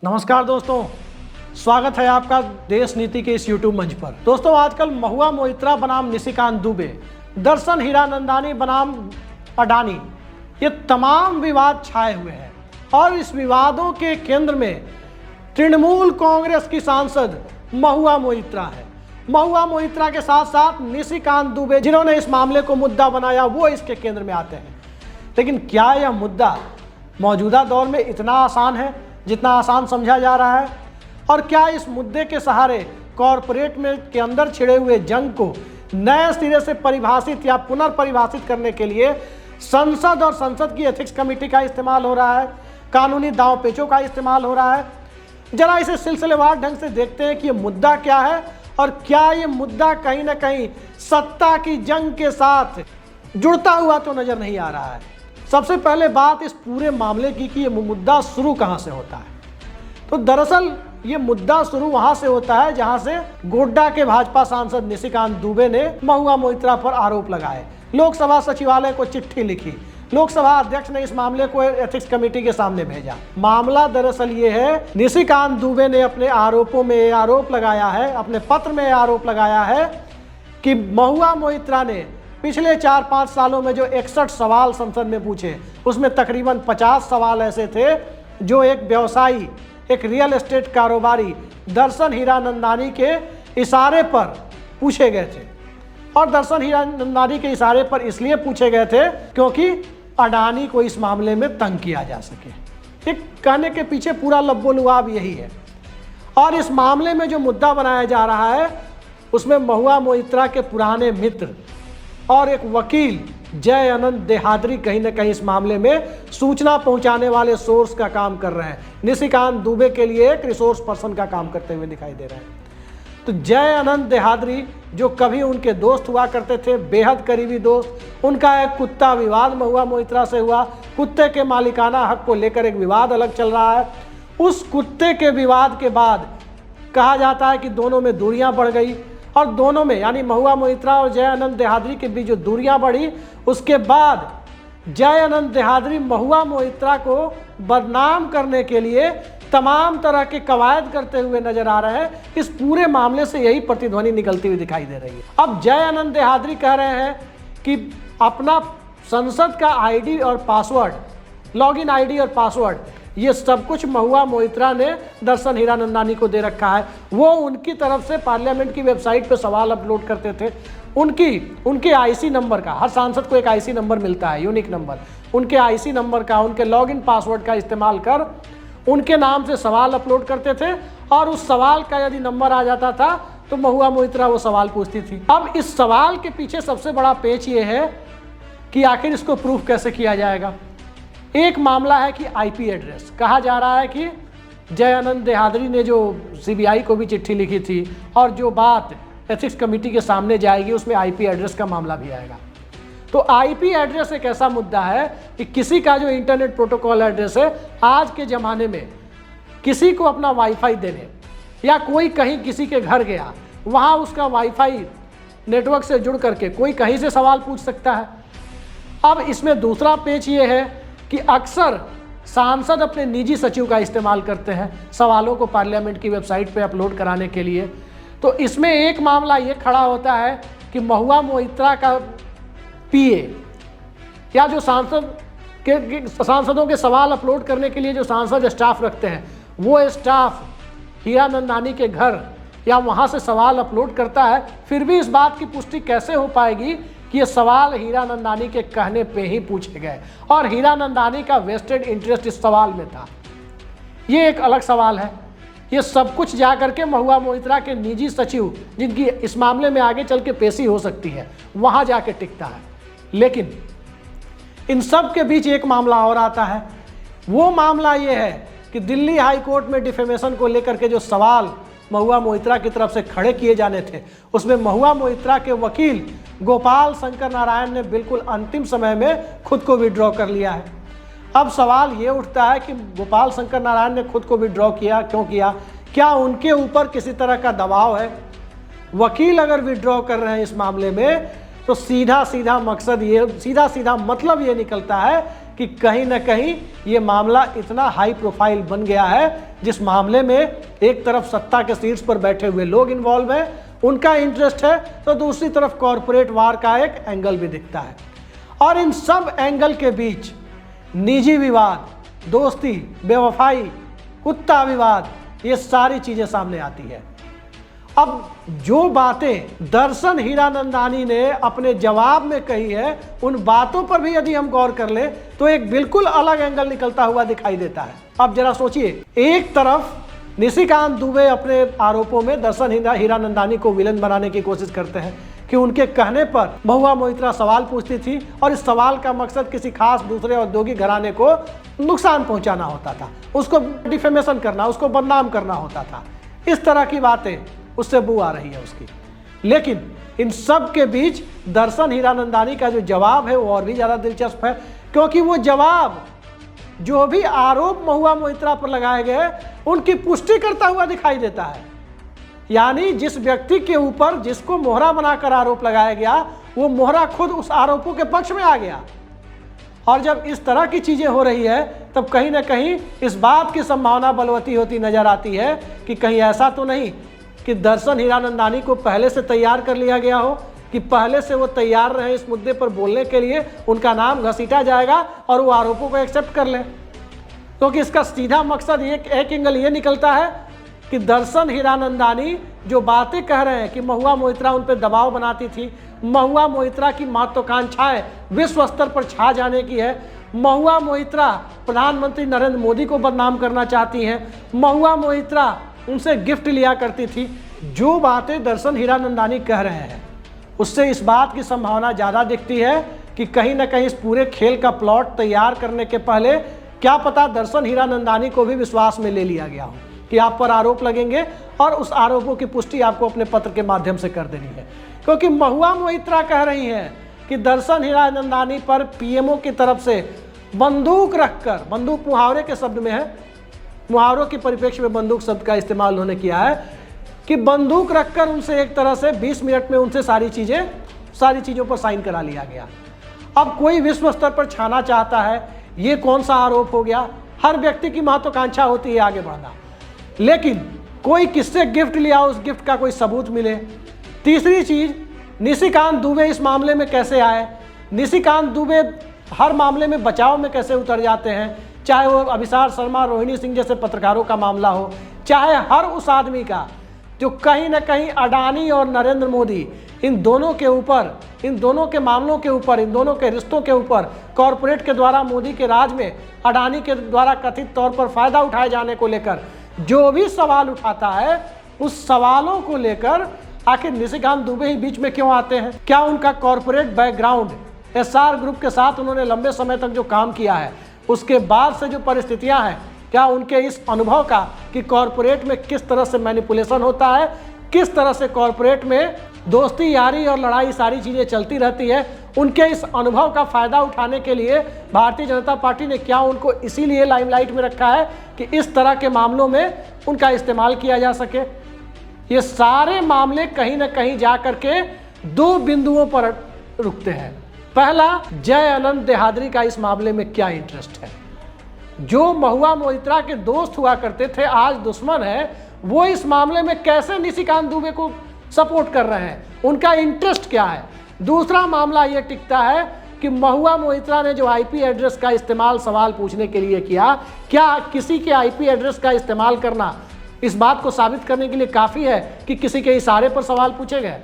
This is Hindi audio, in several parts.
नमस्कार दोस्तों, स्वागत है आपका देश नीति के इस YouTube मंच पर। दोस्तों, आजकल महुआ मोइत्रा बनाम निशिकांत दुबे, दर्शन हीरानंदानी बनाम अडानी, ये तमाम विवाद छाए हुए हैं और इस विवादों के केंद्र में तृणमूल कांग्रेस की सांसद महुआ मोइत्रा है। महुआ मोइत्रा के साथ साथ निशिकांत दुबे, जिन्होंने इस मामले को मुद्दा बनाया, वो इसके केंद्र में आते हैं। लेकिन क्या यह मुद्दा मौजूदा दौर में इतना आसान है जितना आसान समझा जा रहा है? और क्या इस मुद्दे के सहारे कॉरपोरेट में के अंदर छिड़े हुए जंग को नए सिरे से परिभाषित या पुनर्परिभाषित करने के लिए संसद और संसद की एथिक्स कमेटी का इस्तेमाल हो रहा है, कानूनी दांव पेचों का इस्तेमाल हो रहा है? जरा इसे सिलसिलेवार ढंग से देखते हैं कि ये मुद्दा क्या है और क्या ये मुद्दा कहीं ना कहीं सत्ता की जंग के साथ जुड़ता हुआ तो नजर नहीं आ रहा है। सबसे पहले बात इस पूरे मामले की कि ये मुद्दा शुरू कहां से होता है। तो दरअसल ये मुद्दा शुरू वहां से होता है जहां से गोड्डा के भाजपा सांसद निशिकांत दुबे ने महुआ मोइत्रा पर आरोप लगाए, लोकसभा सचिवालय को चिट्ठी लिखी, लोकसभा अध्यक्ष ने इस मामले को एथिक्स कमेटी के सामने भेजा। मामला दरअसल ये है, निशिकांत दुबे ने अपने आरोपों में आरोप लगाया है, अपने पत्र में आरोप लगाया है कि महुआ मोइत्रा ने पिछले 4-5 सालों में जो 61 सवाल संसद में पूछे, उसमें तकरीबन 50 सवाल ऐसे थे जो एक व्यवसायी, एक रियल एस्टेट कारोबारी दर्शन हीरानंदानी के इशारे पर पूछे गए थे। और दर्शन हीरानंदानी के इशारे पर इसलिए पूछे गए थे क्योंकि अडानी को इस मामले में तंग किया जा सके। एक कहने के पीछे पूरा लब्बो-लुआब यही है। और इस मामले में जो मुद्दा बनाया जा रहा है उसमें महुआ मोइत्रा के पुराने मित्र और एक वकील जय अनंत देहाद्री कहीं ना कहीं इस मामले में सूचना पहुंचाने वाले सोर्स का काम कर रहे हैं। निशिकांत दुबे के लिए एक रिसोर्स पर्सन का काम करते हुए दिखाई दे रहे हैं। तो जय अनंत देहाद्री, जो कभी उनके दोस्त हुआ करते थे, बेहद करीबी दोस्त, उनका एक कुत्ता विवाद महुआ मोइत्रा से हुआ। कुत्ते के मालिकाना हक को लेकर एक विवाद अलग चल रहा है। उस कुत्ते के विवाद के बाद कहा जाता है कि दोनों में दूरियां बढ़ गई और दोनों में, यानी महुआ मोइत्रा और जय अनंत देहाद्री के बीच जो दूरियां बढ़ी, उसके बाद जय अनंत देहाद्री महुआ मोइत्रा को बदनाम करने के लिए तमाम तरह के कवायद करते हुए नजर आ रहे हैं। इस पूरे मामले से यही प्रतिध्वनि निकलती हुई दिखाई दे रही है। अब जय अनंत देहाद्री कह रहे हैं कि अपना संसद का आईडी और पासवर्ड, लॉगिन आईडी और पासवर्ड, ये सब कुछ महुआ मोइत्रा ने दर्शन हीरानंदानी को दे रखा है। वो उनकी तरफ से पार्लियामेंट की वेबसाइट पे सवाल अपलोड करते थे। उनके आईसी नंबर का, हर सांसद को एक आईसी नंबर मिलता है, यूनिक नंबर, उनके आईसी नंबर का, उनके लॉगिन पासवर्ड का इस्तेमाल कर उनके नाम से सवाल अपलोड करते थे और उस सवाल का यदि नंबर आ जाता था तो महुआ मोइत्रा वो सवाल पूछती थी। अब इस सवाल के पीछे सबसे बड़ा पेच ये है कि आखिर इसको प्रूफ कैसे किया जाएगा। एक मामला है कि आईपी एड्रेस, कहा जा रहा है कि जय अनंत देहाद्री ने जो सीबीआई को भी चिट्ठी लिखी थी और जो बात एथिक्स कमेटी के सामने जाएगी उसमें आईपी एड्रेस का मामला भी आएगा। तो आईपी एड्रेस एक ऐसा मुद्दा है कि किसी का जो इंटरनेट प्रोटोकॉल एड्रेस है, आज के ज़माने में किसी को अपना वाईफाई देने या कोई कहीं किसी के घर गया, वहाँ उसका वाईफाई नेटवर्क से जुड़ करके कोई कहीं से सवाल पूछ सकता है। अब इसमें दूसरा पेच ये है कि अक्सर सांसद अपने निजी सचिव का इस्तेमाल करते हैं सवालों को पार्लियामेंट की वेबसाइट पे अपलोड कराने के लिए। तो इसमें एक मामला ये खड़ा होता है कि महुआ मोइत्रा का पीए या जो सांसदों के सवाल अपलोड करने के लिए जो सांसद स्टाफ रखते हैं, वो स्टाफ हीरानंदानी के घर या वहाँ से सवाल अपलोड करता है। फिर भी इस बात की पुष्टि कैसे हो पाएगी कि ये सवाल हीरानंदानी के कहने पे ही पूछे गए और हीरानंदानी का वेस्टेड इंटरेस्ट इस सवाल में था, ये एक अलग सवाल है। ये सब कुछ जा करके महुआ मोइत्रा के निजी सचिव, जिनकी इस मामले में आगे चल के पेशी हो सकती है, वहाँ जाके टिकता है। लेकिन इन सब के बीच एक मामला और आता है। वो मामला ये है कि दिल्ली हाई कोर्ट में डिफेमेशन को लेकर के जो सवाल महुआ मोइत्रा की तरफ से खड़े किए जाने थे, उसमें महुआ मोइत्रा के वकील गोपाल शंकर नारायण ने बिल्कुल अंतिम समय में खुद को विड्रॉ कर लिया है। अब सवाल ये उठता है कि गोपाल शंकर नारायण ने खुद को विड्रॉ किया, क्यों किया? क्या उनके ऊपर किसी तरह का दबाव है? वकील अगर विड्रॉ कर रहे हैं इस मामले में तो सीधा सीधा मकसद ये, सीधा सीधा मतलब ये निकलता है कि कहीं ना कहीं ये मामला इतना हाई प्रोफाइल बन गया है, जिस मामले में एक तरफ सत्ता के सीट्स पर बैठे हुए लोग इन्वॉल्व हैं, उनका इंटरेस्ट है, तो दूसरी तरफ कॉरपोरेट वार का एक एंगल भी दिखता है। और इन सब एंगल के बीच निजी विवाद, दोस्ती, बेवफाई, कुत्ता विवाद, ये सारी चीजें सामने आती है। अब जो बातें दर्शन हीरानंदानी ने अपने जवाब में कही है, उन बातों पर भी यदि हम गौर कर ले तो एक बिल्कुल अलग एंगल निकलता हुआ दिखाई देता है। अब जरा सोचिए, एक तरफ निशिकांत दुबे अपने आरोपों में दर्शन हीरानंदानी को विलन बनाने की कोशिश करते हैं कि उनके कहने पर महुआ मोइत्रा सवाल पूछती थी और इस सवाल का मकसद किसी खास दूसरे औद्योगिक घराने को नुकसान पहुंचाना होता था, उसको डिफेमेशन करना, उसको बदनाम करना होता था। इस तरह की बातें उससे बू आ रही है उसकी। लेकिन इन सब के बीच दर्शन हीरानंदानी का जो जवाब है वो और भी ज़्यादा दिलचस्प है, क्योंकि वो जवाब जो भी आरोप महुआ मोइत्रा पर लगाए गए उनकी पुष्टि करता हुआ दिखाई देता है। यानी जिस व्यक्ति के ऊपर जिसको मोहरा बनाकर आरोप लगाया गया, वो मोहरा खुद उस आरोपों के पक्ष में आ गया। और जब इस तरह की चीजें हो रही है, तब कहीं ना कहीं इस बात की संभावना बलवती होती नजर आती है कि कहीं ऐसा तो नहीं कि दर्शन हीरानंदानी को पहले से तैयार कर लिया गया हो, कि पहले से वो तैयार रहे इस मुद्दे पर बोलने के लिए, उनका नाम घसीटा जाएगा और वो आरोपों को एक्सेप्ट कर ले। क्योंकि इसका सीधा मकसद एक एंगल ये निकलता है कि दर्शन हीरानंदानी जो बातें कह रहे हैं कि महुआ मोइत्रा उन पर दबाव बनाती थी, महुआ मोइत्रा की महत्वाकांक्षाएं विश्व स्तर पर छा जाने की है, महुआ मोइत्रा प्रधानमंत्री नरेंद्र मोदी को बदनाम करना चाहती हैं, महुआ मोइत्रा उनसे गिफ्ट लिया करती थी, जो बातें दर्शन हीरानंदानी कह रहे हैं उससे इस बात की संभावना ज़्यादा दिखती है कि कहीं ना कहीं इस पूरे खेल का प्लॉट तैयार करने के पहले क्या पता दर्शन हीरानंदानी को भी विश्वास में ले लिया गया हो कि आप पर आरोप लगेंगे और उस आरोपों की पुष्टि आपको अपने पत्र के माध्यम से कर देनी है। क्योंकि महुआ मोइत्रा कह रही हैं कि दर्शन हीरानंदानी पर पीएमओ की तरफ से बंदूक रखकर, बंदूक मुहावरे के शब्द में है, मुहावरों के परिप्रेक्ष्य में बंदूक शब्द का इस्तेमाल उन्होंने किया है कि बंदूक रखकर उनसे एक तरह से 20 मिनट में उनसे सारी चीज़ों पर साइन करा लिया गया। अब कोई विश्व स्तर पर छाना चाहता है, ये कौन सा आरोप हो गया? हर व्यक्ति की महत्वाकांक्षा होती है आगे बढ़ना, लेकिन कोई किससे गिफ्ट लिया, उस गिफ्ट का कोई सबूत मिले। तीसरी चीज, निशिकांत दुबे इस मामले में कैसे आए? निशिकांत दुबे हर मामले में बचाव में कैसे उतर जाते हैं, चाहे वो अभिसार शर्मा, रोहिणी सिंह जैसे पत्रकारों का मामला हो, चाहे हर उस आदमी का जो कहीं ना कहीं अडानी और नरेंद्र मोदी, इन दोनों के ऊपर, इन दोनों के मामलों के ऊपर, इन दोनों के रिश्तों के ऊपर कॉरपोरेट के द्वारा मोदी के राज में अडानी के द्वारा कथित तौर पर फायदा उठाए जाने को लेकर जो भी सवाल उठाता है, उस सवालों को लेकर आखिर निशिकांत दुबे ही बीच में क्यों आते हैं? क्या उनका कॉरपोरेट बैकग्राउंड, एसआर ग्रुप के साथ उन्होंने लंबे समय तक जो काम किया है, उसके बाद से जो परिस्थितियां हैं, क्या उनके इस अनुभव का कि कॉरपोरेट में किस तरह से मैनिपुलेशन होता है, किस तरह से कॉरपोरेट में दोस्ती, यारी और लड़ाई सारी चीज़ें चलती रहती है, उनके इस अनुभव का फ़ायदा उठाने के लिए भारतीय जनता पार्टी ने क्या उनको इसीलिए लाइमलाइट में रखा है कि इस तरह के मामलों में उनका इस्तेमाल किया जा सके? ये सारे मामले कहीं ना कहीं जा कर के दो बिंदुओं पर रुकते हैं। पहला, जय अनंत देहादरी का इस मामले में क्या इंटरेस्ट है? जो महुआ मोइत्रा के दोस्त हुआ करते थे, आज दुश्मन है, वो इस मामले में कैसे निशिकांत दुबे को सपोर्ट कर रहे हैं? उनका इंटरेस्ट क्या है? दूसरा मामला ये टिकता है कि महुआ मोइत्रा ने जो आईपी एड्रेस का इस्तेमाल सवाल पूछने के लिए किया, क्या किसी के आईपी एड्रेस का इस्तेमाल करना इस बात को साबित करने के लिए काफ़ी है कि किसी के इशारे पर सवाल पूछे गए?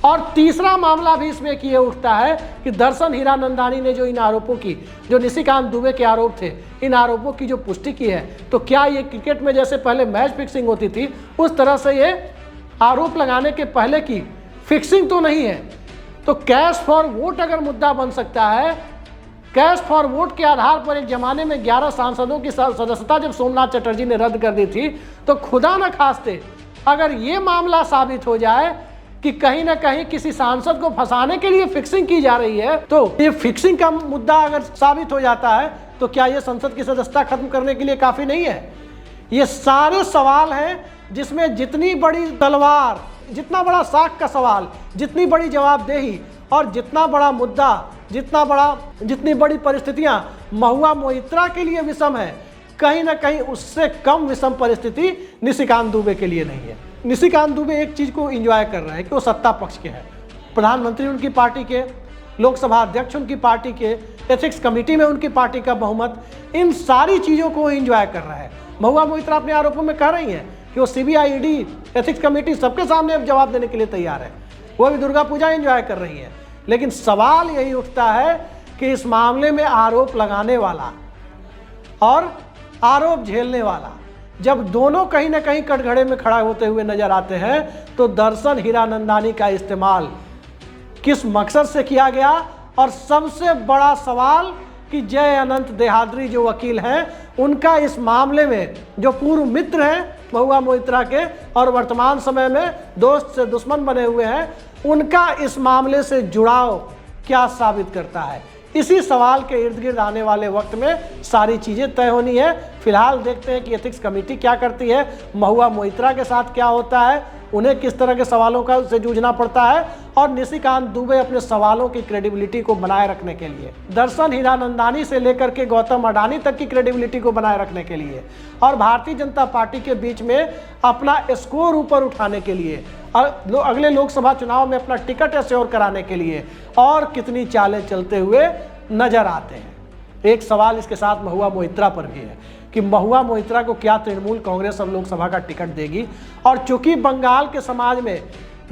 और तीसरा मामला भी इसमें किए उठता है कि दर्शन हीरानंदानी ने जो इन आरोपों की, जो निशिकांत दुबे के आरोप थे, इन आरोपों की जो पुष्टि की है, तो क्या ये क्रिकेट में जैसे पहले मैच फिक्सिंग होती थी, उस तरह से ये आरोप लगाने के पहले की फिक्सिंग तो नहीं है? तो कैश फॉर वोट अगर मुद्दा बन सकता है, कैश फॉर वोट के आधार पर एक जमाने में 11 सांसदों की सदस्यता जब सोमनाथ चटर्जी ने रद्द कर दी थी, तो खुदा न खास्ते अगर ये मामला साबित हो जाए कि कहीं ना कहीं किसी सांसद को फंसाने के लिए फिक्सिंग की जा रही है, तो ये फिक्सिंग का मुद्दा अगर साबित हो जाता है, तो क्या ये संसद की सदस्यता खत्म करने के लिए काफी नहीं है? ये सारे सवाल हैं जिसमें जितनी बड़ी तलवार, जितना बड़ा साख का सवाल, जितनी बड़ी जवाबदेही, और जितना बड़ा मुद्दा, जितनी बड़ी परिस्थितियां महुआ मोइत्रा के लिए विषम है, कहीं ना कहीं उससे कम विषम परिस्थिति निशिकांत दुबे के लिए नहीं है। निशिकांत दुबे एक चीज को एंजॉय कर रहा है कि वो सत्ता पक्ष के हैं, प्रधानमंत्री उनकी पार्टी के, लोकसभा अध्यक्ष उनकी पार्टी के, एथिक्स कमेटी में उनकी पार्टी का बहुमत, इन सारी चीजों को एंजॉय कर रहा है। महुआ मोइत्रा अपने आरोपों में कह रही हैं कि वो सीबीआई, ईडी, एथिक्स कमेटी सबके सामने अब जवाब देने के लिए तैयार है। वो भी दुर्गा पूजा एंजॉय कर रही है। लेकिन सवाल यही उठता है कि इस मामले में आरोप लगाने वाला और आरोप झेलने वाला जब दोनों कहीं ना कहीं कटघरे में खड़ा होते हुए नजर आते हैं, तो दर्शन हीरानंदानी का इस्तेमाल किस मकसद से किया गया। और सबसे बड़ा सवाल कि जय अनंत देहाद्री जो वकील हैं, उनका इस मामले में, जो पूर्व मित्र हैं महुआ मोइत्रा के और वर्तमान समय में दोस्त से दुश्मन बने हुए हैं, उनका इस मामले से जुड़ाव क्या साबित करता है। इसी सवाल के इर्द गिर्द आने वाले वक्त में सारी चीज़ें तय होनी है। फिलहाल देखते हैं कि एथिक्स कमेटी क्या करती है, महुआ मोइत्रा के साथ क्या होता है, उन्हें किस तरह के सवालों का से जूझना पड़ता है, और निशिकांत दुबे अपने सवालों की क्रेडिबिलिटी को बनाए रखने के लिए, दर्शन हीरानंदानी से लेकर के गौतम अडानी तक की क्रेडिबिलिटी को बनाए रखने के लिए, और भारतीय जनता पार्टी के बीच में अपना स्कोर ऊपर उठाने के लिए, और अगले लोकसभा चुनाव में अपना टिकट एश्योर कराने के लिए और कितनी चालें चलते हुए नजर आते हैं। एक सवाल इसके साथ महुआ मोइत्रा पर भी है कि महुआ मोइत्रा को क्या तृणमूल कांग्रेस अब लोकसभा का टिकट देगी। और चूंकि बंगाल के समाज में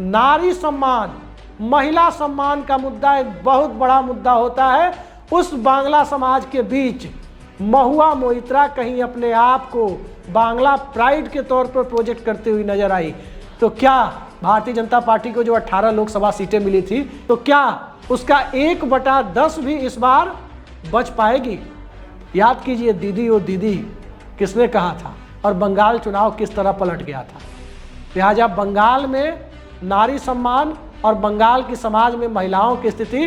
नारी सम्मान, महिला सम्मान का मुद्दा एक बहुत बड़ा मुद्दा होता है, उस बांग्ला समाज के बीच महुआ मोइत्रा कहीं अपने आप को बांग्ला प्राइड के तौर पर प्रोजेक्ट करती हुई नजर आई। तो क्या भारतीय जनता पार्टी को जो 18 लोकसभा सीटें मिली थी, तो क्या उसका 1/10 भी इस बार बच पाएगी? याद कीजिए दीदी ओ दीदी किसने कहा था, और बंगाल चुनाव किस तरह पलट गया था। लिहाजा बंगाल में नारी सम्मान और बंगाल की समाज में महिलाओं की स्थिति,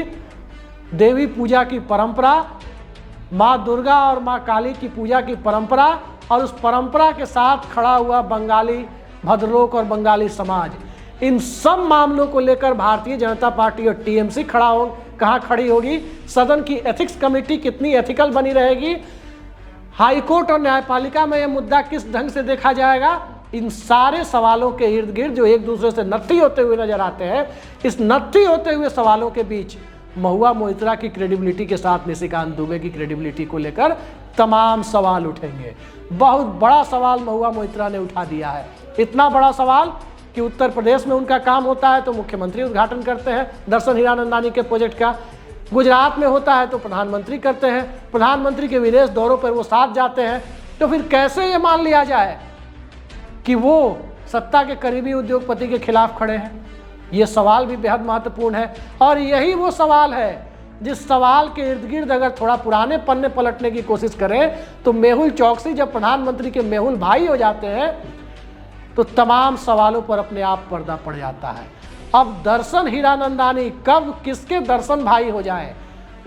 देवी पूजा की परंपरा, माँ दुर्गा और माँ काली की पूजा की परंपरा, और उस परंपरा के साथ खड़ा हुआ बंगाली भद्रलोक और बंगाली समाज, इन सब मामलों को लेकर भारतीय जनता पार्टी और टीएमसी कहाँ खड़ी होगी, सदन की एथिक्स कमेटी कितनी एथिकल बनी रहेगी, हाईकोर्ट और न्यायपालिका में यह मुद्दा किस ढंग से देखा जाएगा, इन सारे सवालों के इर्द गिर्द जो एक दूसरे से नत्थी होते हुए नजर आते हैं, इस नत्थी होते हुए सवालों के बीच महुआ मोइत्रा की क्रेडिबिलिटी के साथ निशिकांत दुबे की क्रेडिबिलिटी को लेकर तमाम सवाल उठेंगे। बहुत बड़ा सवाल महुआ मोइत्रा ने उठा दिया है, इतना बड़ा सवाल कि उत्तर प्रदेश में उनका काम होता है तो मुख्यमंत्री उद्घाटन करते हैं दर्शन हीरानंदानी के प्रोजेक्ट का, गुजरात में होता है तो प्रधानमंत्री करते हैं, प्रधानमंत्री के विदेश दौरों पर वो साथ जाते हैं। तो फिर कैसे ये मान लिया जाए कि वो सत्ता के करीबी उद्योगपति के खिलाफ खड़े हैं? ये सवाल भी बेहद महत्वपूर्ण है। और यही वो सवाल है जिस सवाल के इर्द गिर्द अगर थोड़ा पुराने पन्ने पलटने की कोशिश करें तो मेहुल चौकसी जब प्रधानमंत्री के मेहुल भाई हो जाते हैं तो तमाम सवालों पर अपने आप पर्दा पड़ जाता है। अब दर्शन हीरानंदानी कब किसके दर्शन भाई हो जाए,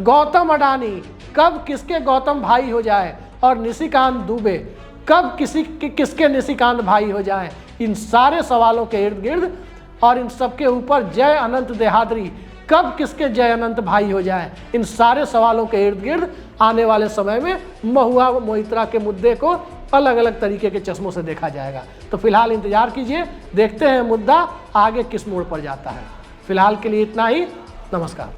गौतम अडानी कब किसके गौतम भाई हो जाए, और निशिकांत दुबे कब किसके निशिकांत भाई हो जाए, इन सारे सवालों के इर्द गिर्द और इन सबके ऊपर जय अनंत देहाद्री कब किसके जय अनंत भाई हो जाए, इन सारे सवालों के इर्द गिर्द आने वाले समय में महुआ मोइत्रा के मुद्दे को अलग अलग तरीके के चश्मों से देखा जाएगा। तो फिलहाल इंतजार कीजिए, देखते हैं मुद्दा आगे किस मोड़ पर जाता है। फिलहाल के लिए इतना ही, नमस्कार।